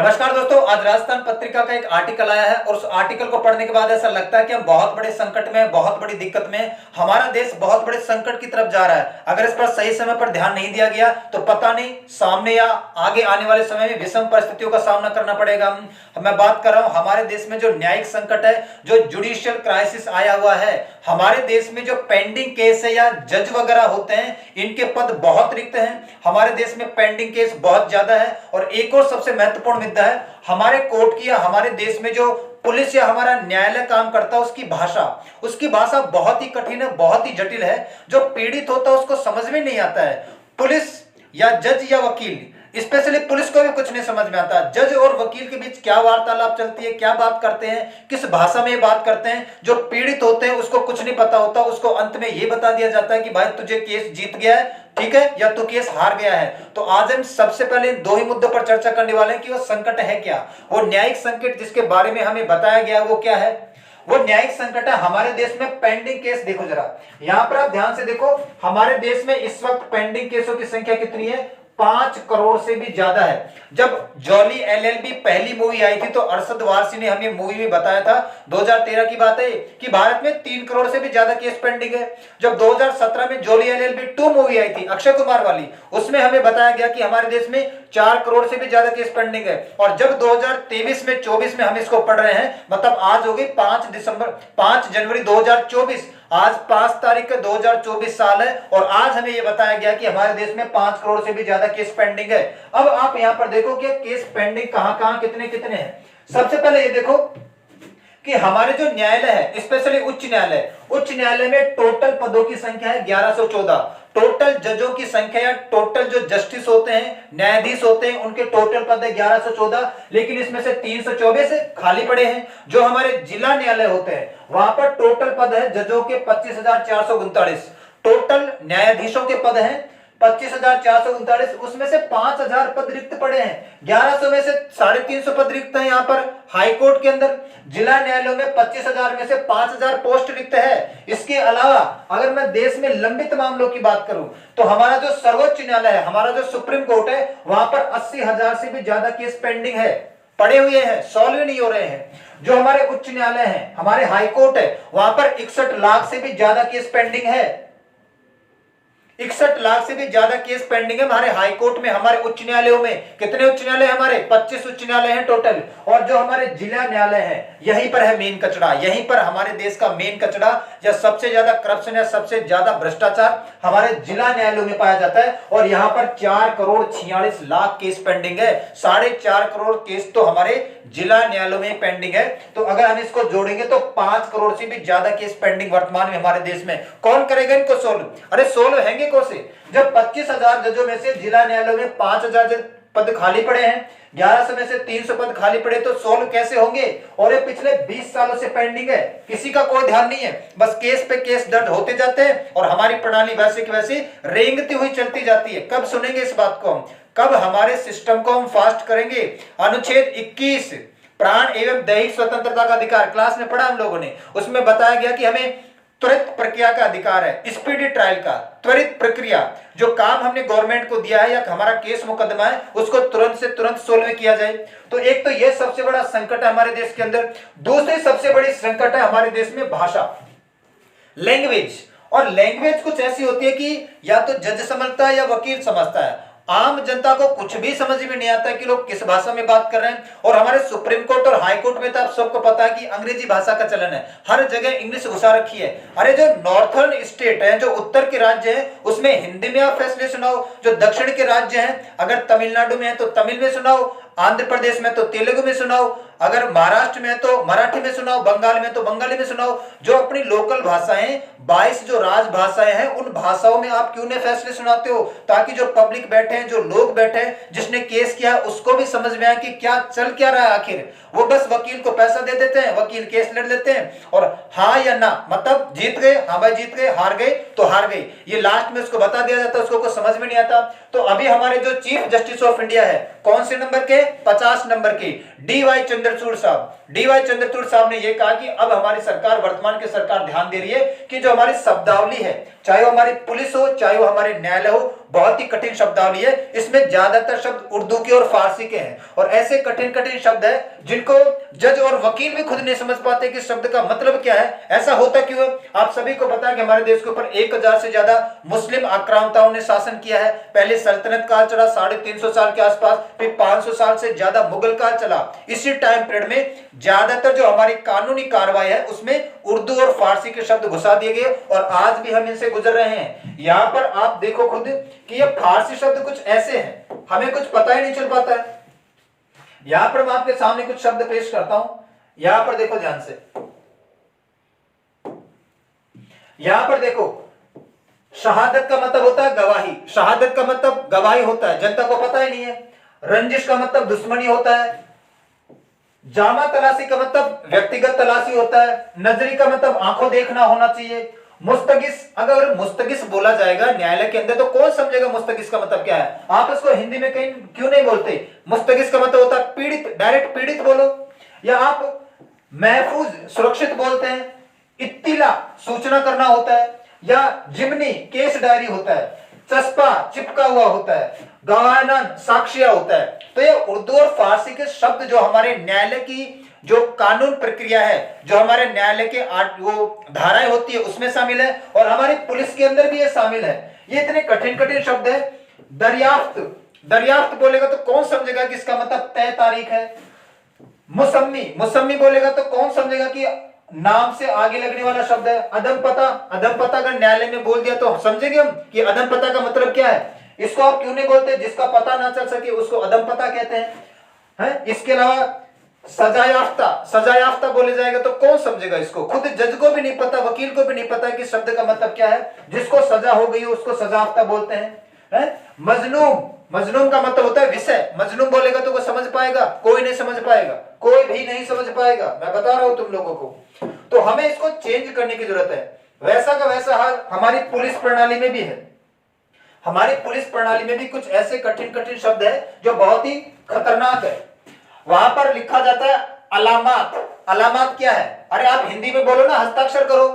नमस्कार दोस्तों, आज राजस्थान पत्रिका का एक आर्टिकल आया है और उस आर्टिकल को पढ़ने के बाद ऐसा लगता है कि हम बहुत बड़े संकट में, बहुत बड़ी दिक्कत में, हमारा देश बहुत बड़े संकट की तरफ जा रहा है। अगर इस पर सही समय पर ध्यान नहीं दिया गया तो पता नहीं सामने या आगे आने वाले समय में विषम परिस्थितियों का सामना करना पड़ेगा। मैं बात कर रहा हूं हमारे देश में जो न्यायिक संकट है, जो जुडिशियल क्राइसिस आया हुआ है। हमारे देश में जो पेंडिंग केस है या जज वगैरह होते हैं, इनके पद बहुत रिक्त हैं। हमारे देश में पेंडिंग केस बहुत ज्यादा है। और एक और सबसे महत्वपूर्ण मुद्दा है, हमारे कोर्ट की या हमारे देश में जो पुलिस या हमारा न्यायालय काम करता है, उसकी भाषा बहुत ही कठिन है, बहुत ही जटिल है। जो पीड़ित होता है उसको समझ में नहीं आता है। पुलिस या जज या वकील, स्पेशली पुलिस को भी कुछ नहीं समझ में आता। जज और वकील के बीच क्या वार्तालाप चलती है, क्या बात करते हैं, किस भाषा में बात करते हैं। जो पीड़ित होते हैं उसको कुछ नहीं पता होता। उसको अंत में यह बता दिया जाता है कि भाई तुझे केस जीत गया है, ठीक है, या तू केस हार गया है। तो आज हम सबसे पहले दो ही मुद्दों पर चर्चा करने वाले हैं कि वो संकट है क्या। वो न्यायिक संकट जिसके बारे में हमें बताया गया वो क्या है। वो न्यायिक संकट है हमारे देश में पेंडिंग केस। देखो जरा यहां पर आप ध्यान से देखो, हमारे देश में इस वक्त पेंडिंग केसों की संख्या कितनी है? 5 करोड़ से भी ज्यादा है। जब जॉली एलएलबी पहली मूवी आई थी तो अरशद वारसी ने हमें मूवी में बताया था, 2013 की बात है, कि भारत में 3 करोड़ से भी ज्यादा केस पेंडिंग है। जब 2017 में जॉली एलएलबी 2 मूवी आई थी अक्षय कुमार वाली, उसमें हमें बताया गया कि हमारे देश में 4 करोड़ से भी ज्यादा केस पेंडिंग है। और जब 2023 में 24 में हम इसको पढ़ रहे हैं, मतलब आज होगी 5 जनवरी 2024, आज 5 तारीख का 2024 साल है और आज हमें यह बताया गया कि हमारे देश में 5 करोड़ से भी ज्यादा केस पेंडिंग है। अब आप यहां पर देखो कि केस पेंडिंग कहां-कहां कितने कितने हैं। सबसे पहले ये देखो कि हमारे जो न्यायालय है, स्पेशली उच्च न्यायालय में टोटल पदों की संख्या है 1114। टोटल जजों की संख्या या टोटल जो जस्टिस होते हैं, न्यायाधीश होते हैं, उनके टोटल पद है 1114। लेकिन इसमें से 324 खाली पड़े हैं। जो हमारे जिला न्यायालय होते हैं वहां पर टोटल पद है जजों के 25,439। टोटल न्यायाधीशों के पद हैं 25,439, उसमें से 5,000 पद रिक्त पड़े हैं। 1100 में से 350 पद रिक्त हैं यहाँ पर हाई कोर्ट के अंदर। जिला न्यायालयों में 25,000 में से 5,000 पोस्ट रिक्त है। इसके अलावा अगर मैं देश में लंबित मामलों की बात करूं तो हमारा जो सर्वोच्च न्यायालय है, हमारा जो सुप्रीम कोर्ट है, वहां पर 80,000 से भी ज्यादा केस पेंडिंग है, पड़े हुए हैं, सॉल्व नहीं हो रहे हैं। जो हमारे उच्च न्यायालय है, हमारे हाई कोर्ट है, वहां पर 61 लाख से भी ज्यादा केस पेंडिंग है। 61 लाख से भी ज्यादा केस पेंडिंग है हमारे हाई कोर्ट में। हमारे उच्च न्यायालयों में कितने उच्च न्यायालय हमारे? 25 उच्च न्यायालय हैं टोटल। और जो हमारे जिला न्यायालय है, यहीं पर है मेन कचरा, यहीं पर हमारे देश का मेन कचरा या सबसे ज्यादा करप्शन या सबसे ज्यादा भ्रष्टाचार हमारे जिला न्यायालयों में पाया जाता है। और यहां पर 4 करोड़ 46 लाख केस पेंडिंग है। 4.5 करोड़ केस तो हमारे जिला न्यायालयों में पेंडिंग है। तो अगर हम इसको जोड़ेंगे तो 5 करोड़ से भी ज्यादा केस पेंडिंग वर्तमान में हमारे देश में। कौन करेगा इनको सोल्व? अरे सोल्व हैंगे से जब 25,000 जजों में से जिला न्यायालयों में 5,000 पद खाली पड़े हैं, 1100 में से 300 पद खाली पड़े, तो सोल्व कैसे होंगे? और ये पिछले 20 सालों से पेंडिंग है, किसी का कोई ध्यान नहीं है। बस केस पे केस दर्ज होते जाते हैं और हमारी प्रणाली वैसे की वैसी रेंगती हुई चलती जाती है। कब सुनेंगे इस बात को हम? कब हमारे सिस्टम को हम फास्ट करेंगे? अनुच्छेद 21 प्राण एवं दैहिक स्वतंत्रता का अधिकार क्लास में पढ़ा हम लोगों ने, उसमें बताया गया कि हमें त्वरित प्रक्रिया का अधिकार है, स्पीडी ट्रायल का, त्वरित प्रक्रिया। जो काम हमने गवर्नमेंट को दिया है या हमारा केस मुकदमा है, उसको तुरंत से तुरंत सोल्व किया जाए। तो एक तो यह सबसे बड़ा संकट है हमारे देश के अंदर। दूसरी सबसे बड़ी संकट है हमारे देश में भाषा, लैंग्वेज। और लैंग्वेज कुछ ऐसी होती है कि या तो जज समझता है या वकील समझता है। आम जनता को कुछ भी समझ में नहीं आता कि लोग किस भाषा में बात कर रहे हैं। और हमारे सुप्रीम कोर्ट और हाई कोर्ट में तो आप सबको पता है कि अंग्रेजी भाषा का चलन है, हर जगह इंग्लिश घुसा रखी है। अरे जो नॉर्थर्न स्टेट है, जो उत्तर के राज्य हैं, उसमें हिंदी में आप फैसले सुनाओ। जो दक्षिण के राज्य हैं, अगर तमिलनाडु में है तो तमिल में सुनाओ, आंध्र प्रदेश में तो तेलुगु में सुनाओ, अगर महाराष्ट्र में है तो मराठी में सुनाओ, बंगाल में तो बंगाली में सुनाओ। जो अपनी लोकल भाषाएं 22 जो राजभाषाएं हैं, उन भाषाओं में आप क्यों नहीं फैसले सुनाते हो? ताकि जो पब्लिक बैठे हैं, जो लोग बैठे हैं, जिसने केस किया है, उसको भी समझ में आए कि क्या चल क्या रहा है आखिर। वो बस वकील को पैसा दे देते हैं, वकील केस लड़ लेते हैं और हाँ या ना, मतलब जीत गए, हाँ भाई जीत गए, हार गए तो हार गए, ये लास्ट में उसको बता दिया जाता है, उसको कुछ समझ में नहीं आता। तो अभी हमारे जो चीफ जस्टिस ऑफ इंडिया है, कौन से नंबर के? 50 नंबर की डी.वाई. चंद्रचूड़ साहब। डी.वाई. चंद्रचूड़ साहब ने यह कहा कि अब हमारी सरकार, वर्तमान की सरकार ध्यान दे रही है कि जो हमारी शब्दावली है, चाहे वो हमारी पुलिस हो, चाहे वो हमारे न्यायालय हो, बहुत ही कठिन शब्दावली है। इसमें ज्यादातर शब्द उर्दू के और फारसी के हैं और ऐसे कठिन कठिन शब्द है जिनको जज और वकील भी खुद नहीं समझ पाते कि शब्द का मतलब क्या है। ऐसा होता क्यों है? आप सभी को पता है कि हमारे देश के ऊपर 1000 से ज्यादा मुस्लिम आक्रांताओं ने शासन किया है। पहले सल्तनत काल चला 350 साल के आसपास, फिर 500 साल से ज्यादा मुगल काल चला। इसी टाइम पीरियड में ज्यादातर जो हमारी कानूनी कार्रवाई है उसमें उर्दू और फारसी के शब्द घुसा दिए गए और आज भी हम इनसे गुजर रहे हैं। यहां पर आप देखो खुद कि ये फारसी शब्द कुछ ऐसे हैं, हमें कुछ पता ही नहीं चल पाता है। यहां पर मैं आपके सामने कुछ शब्द पेश करता हूं, यहां पर देखो ध्यान से। यहां पर देखो, शहादत का मतलब होता है गवाही, शहादत का मतलब गवाही होता है, जनता को पता ही नहीं है। रंजिश का मतलब दुश्मनी होता है। जामा तलाशी का मतलब व्यक्तिगत तलाशी होता है। नजरी का मतलब आंखों देखना होना चाहिए। मुस्तगिस, अगर मुस्तगिस बोला जाएगा न्यायालय के अंदर तो कौन समझेगा मुस्तगिस का मतलब क्या है? आप इसको हिंदी में कहीं क्यों नहीं बोलते? मुस्तगिस का मतलब होता है पीड़ित, डायरेक्ट पीड़ित बोलो, या आप महफूज सुरक्षित बोलते हैं। इत्तिला सूचना करना होता है, या जिमनी केस डायरी होता है। चस्पा चिपका हुआ होता है। गवाहना साक्ष्य होता है। तो ये उर्दू और फारसी के शब्द जो हमारे न्यायालय की जो कानून प्रक्रिया है, जो हमारे न्यायालय के वो धाराएं होती है उसमें शामिल है और हमारी पुलिस के अंदर भी ये शामिल है। ये इतने कठिन कठिन शब्द है। दरियाफ्त, दरियाफ्त बोलेगा तो कौन समझेगा कि इसका मतलब तय तारीख है। मुसम्मी, मुसम्मी बोलेगा तो कौन समझेगा कि नाम से आगे लगने वाला शब्द है। अदम पता, अदम पता अगर न्यायालय में बोल दिया तो समझेंगे हम कि अदम पता का मतलब क्या है। इसको आप क्यों नहीं बोलते? जिसका पता ना चल सके उसको अदम पता कहते हैं। इसके अलावा सजायाफ्ता, सजायाफ्ता बोले जाएगा तो कौन समझेगा इसको? खुद जज को भी नहीं पता, वकील को भी नहीं पता कि शब्द का मतलब क्या है। जिसको सजा हो गई उसको सजायाफ्ता बोलते हैं। मजलूम, मजलूम का मतलब होता है विषय। मजलूम बोलेगा तो कोई समझ पाएगा? कोई नहीं समझ पाएगा, कोई भी नहीं समझ पाएगा, मैं बता रहा हूं तुम लोगों को। तो हमें इसको चेंज करने की जरूरत है। वैसा का वैसा हाल हमारी पुलिस प्रणाली में भी है। हमारी पुलिस प्रणाली में भी कुछ ऐसे कठिन कठिन शब्द है जो बहुत ही खतरनाक है। वहां पर लिखा जाता है अलामात। अलामात क्या है? अरे आप हिंदी में बोलो ना, हस्ताक्षर करो।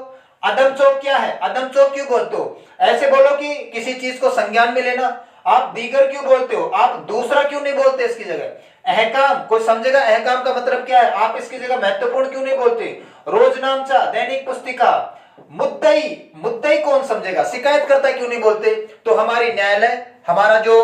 अदम चौक क्या है? अदम चौक क्यों बोलते हो? ऐसे बोलो कि किसी चीज को संज्ञान में लेना। आप दीगर क्यों बोलते हो? आप दूसरा क्यों नहीं बोलते इसकी जगह? अहकाम, कोई समझेगा अहकाम का मतलब क्या है? आप इसकी जगह महत्वपूर्ण क्यों नहीं बोलते? रोजनामचा, दैनिक पुस्तिका। मुद्दई, मुद्दई कौन समझेगा? शिकायतकर्ता क्यों नहीं बोलते? तो हमारी न्यायालय, हमारा जो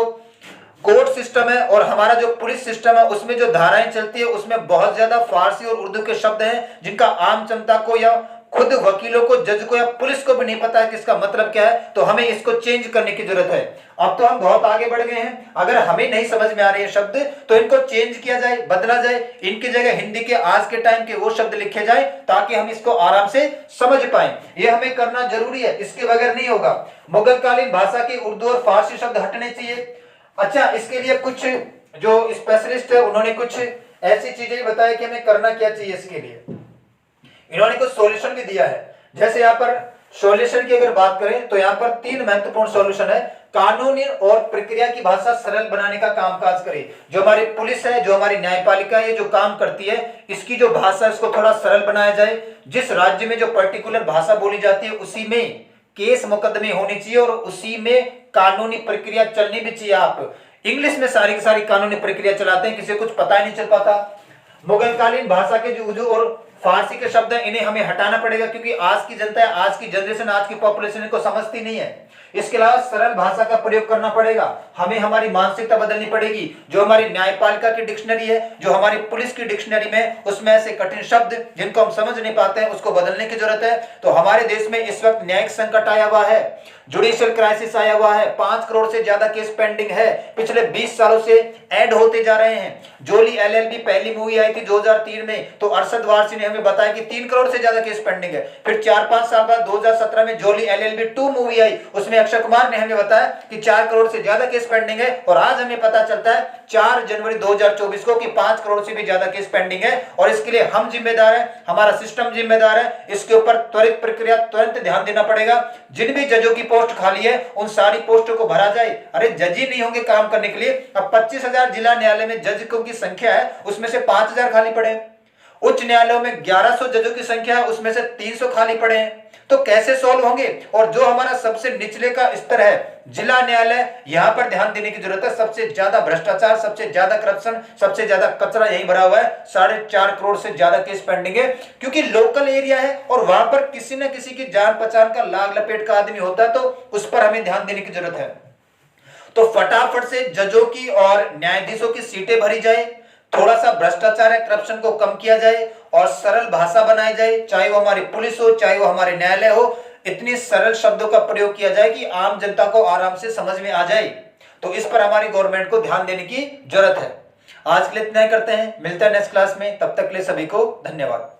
कोर्ट सिस्टम है और हमारा जो पुलिस सिस्टम है उसमें जो धाराएं चलती है उसमें बहुत ज्यादा फारसी और उर्दू के शब्द हैं जिनका आम जनता को या खुद वकीलों को, जज को या पुलिस को भी नहीं पता है कि इसका मतलब क्या है। तो हमें इसको चेंज करने की जरूरत है। अब तो हम बहुत आगे बढ़ गए हैं। अगर हमें नहीं समझ में आ रहे हैं शब्द तो इनको चेंज किया जाए, बदला जाए। इनकी जगह हिंदी के आज के टाइम के वो शब्द लिखे जाए ताकि हम इसको आराम से समझ पाए। ये हमें करना जरूरी है, इसके बगैर नहीं होगा। मुगलकालीन भाषा के उर्दू और फारसी शब्द हटने चाहिए। अच्छा, इसके लिए कुछ जो स्पेशलिस्ट है उन्होंने कुछ ऐसी चीजें बताया कि हमें करना क्या चाहिए। इसके लिए इन्होंने कुछ सॉल्यूशन भी दिया है। जैसे यहाँ पर सॉल्यूशन की अगर बात करें तो यहाँ पर 3 महत्वपूर्ण सॉल्यूशन है। कानूनी और प्रक्रिया की भाषा सरल बनाने का कामकाज करे। जो हमारी पुलिस है, जो हमारी न्यायपालिका है, जो काम करती है, इसकी जो भाषा इसको थोड़ा सरल बनाया जाए। जिस राज्य में जो पर्टिकुलर भाषा बोली जाती है उसी में केस मुकदमे होने चाहिए और उसी में कानूनी प्रक्रिया चलनी भी चाहिए। आप इंग्लिश में सारी की सारी कानूनी प्रक्रिया चलाते हैं, किसी को कुछ पता ही नहीं चल पाता। मुगलकालीन भाषा के जो उर्दू और फारसी के शब्द हैं इन्हें हमें हटाना पड़ेगा क्योंकि आज की जनता है, आज की जनरेशन, आज की पॉपुलेशन इनको समझती नहीं है। इसके अलावा सरल भाषा का प्रयोग करना पड़ेगा। हमें हमारी मानसिकता बदलनी पड़ेगी। जो हमारी न्यायपालिका की डिक्शनरी है, जो हमारी पुलिस की डिक्शनरी में, उसमें ऐसे कठिन शब्द जिनको हम समझ नहीं पाते हैं उसको बदलने की जरूरत है। तो हमारे देश में इस वक्त न्यायिक संकट आया हुआ है, जुडिशियल क्राइसिस आया हुआ है। 5 करोड़ से ज्यादा केस पेंडिंग है, पिछले 20 सालों से ऐड होते जा रहे हैं। जोली एलएलबी पहली मूवी आई थी 2003 में, तो अरशद वारसी ने हमें बताया कि 3 करोड़ से ज्यादा केस पेंडिंग है। फिर 4-5 साल बाद 2017 में जोली एलएलबी 2 मूवी आई, उसमें अक्षय कुमार ने हमें बताया कि 4 करोड़ से ज्यादा केस पेंडिंग है। और आज हमें पता चलता है 4 जनवरी 2024 को कि 5 करोड़ से भी ज्यादा केस पेंडिंग है। और इसके लिए हम जिम्मेदार हैं, हमारा सिस्टम जिम्मेदार है। इसके ऊपर त्वरित प्रक्रिया, तुरंत ध्यान देना पड़ेगा। जिन भी जजों की पोस्ट खाली है उन सारी पोस्टों को भरा जाए। अरे जज ही नहीं होंगे काम करने के लिए। अब 25,000 जिला न्यायालय में जजों की संख्या है, उसमें से 5,000 खाली पड़े। उच्च न्यायालयों में 1100 जजों की संख्या है, उसमें से 300 खाली पड़े हैं। तो कैसे सॉल्व होंगे? और जो हमारा सबसे निचले का स्तर है जिला न्यायालय, यहां पर ध्यान देने की जरूरत है। सबसे ज्यादा भ्रष्टाचार, सबसे ज्यादा करप्शन, सबसे ज्यादा कचरा यही भरा हुआ है। 4.5 करोड़ से ज्यादा केस पेंडिंग है, क्योंकि लोकल एरिया है और वहां पर किसी न किसी की जान पहचान का लाग लपेट का आदमी होता है, तो उस पर हमें ध्यान देने की जरूरत है। तो फटाफट से जजों की और न्यायाधीशों की सीटें भरी जाए, थोड़ा सा भ्रष्टाचार है, करप्शन को कम किया जाए और सरल भाषा बनाई जाए, चाहे वो हमारी पुलिस हो, चाहे वो हमारे न्यायालय हो, इतनी सरल शब्दों का प्रयोग किया जाए कि आम जनता को आराम से समझ में आ जाए। तो इस पर हमारी गवर्नमेंट को ध्यान देने की जरूरत है। आज के लिए इतना ही करते हैं, मिलते हैं नेक्स्ट क्लास में, तब तक के लिए सभी को धन्यवाद।